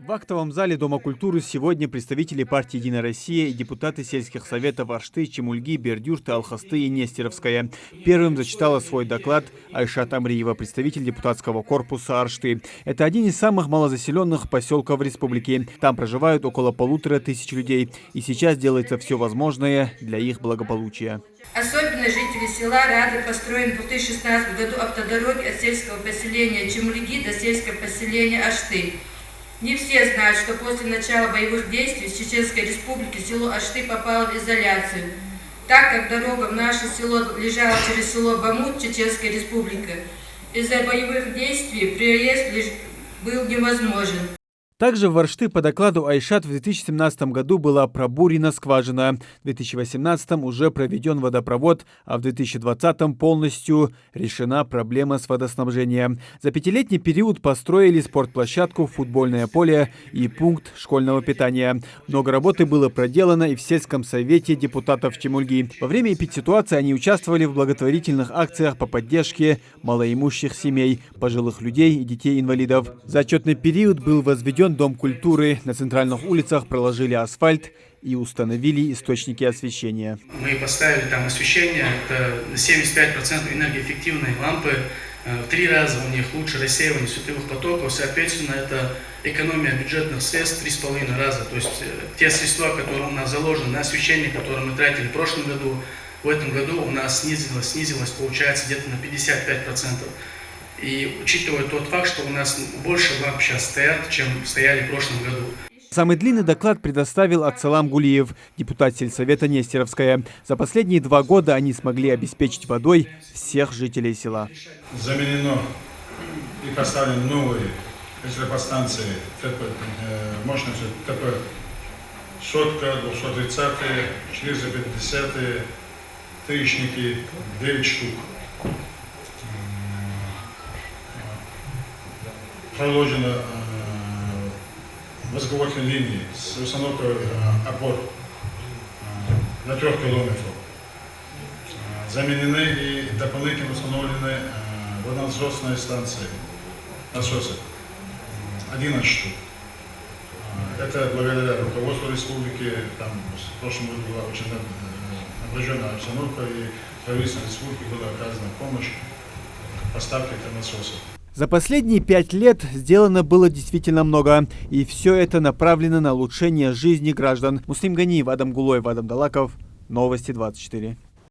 В актовом зале Дома культуры сегодня представители партии «Единая Россия» и депутаты сельских советов Аршты, Чемульги, Бердюрты, Алхасты и Нестеровская. Первым зачитала свой доклад Айшат Амриева, представитель депутатского корпуса Аршты. Это один из самых малозаселенных поселков в республике. Там проживают около 1500 людей. И сейчас делается все возможное для их благополучия. Особенно жители села рады построенной в 2016 году автодороги от сельского поселения Чемульги до сельского поселения Ашты. Не все знают, что после начала боевых действий в Чеченской Республике село Ашты попало в изоляцию, так как дорога в наше село лежала через село Бамут, Чеченская Республика. Из-за боевых действий проезд был невозможен. Также в Аршты по докладу Айшат в 2017 году была пробурена скважина, в 2018 уже проведен водопровод, а в 2020 полностью решена проблема с водоснабжением. За пятилетний период построили спортплощадку, футбольное поле и пункт школьного питания. Много работы было проделано и в сельском совете депутатов Чемульги. Во время эпидситуации они участвовали в благотворительных акциях по поддержке малоимущих семей, пожилых людей и детей-инвалидов. За отчетный период был возведен Дом культуры, на центральных улицах проложили асфальт и установили источники освещения. Мы поставили там освещение, это 75% энергоэффективные лампы, в 3 раза у них лучше рассеивание световых потоков, соответственно, это экономия бюджетных средств в 3,5 раза. То есть те средства, которые у нас заложены на освещение, которые мы тратили в прошлом году, в этом году у нас снизилось получается где-то на 55%. И учитывая тот факт, что у нас больше ламп сейчас стоят, чем стояли в прошлом году. Самый длинный доклад предоставил Ацалам Гулиев, депутат сельсовета Нестеровская. За последние 2 года они смогли обеспечить водой всех жителей села. Заменено и поставлены новые электростанции мощностью ТП сотка, 230, 450, тысячники, 9 штук. Проложена воздуховодной линии с установкой опор до 3 километров. Заменены и дополнительно установлены водонасосные станции, насосы, 11 штук. Это благодаря руководству республики, там в прошлом году была очень напряженная обстановка, и правительству республики была оказана помощь в поставке этих насосов. За последние 5 лет сделано было действительно много, и все это направлено на улучшение жизни граждан. Муслим Ганиев, Адам Гулоев, Адам Далаков. Новости 24.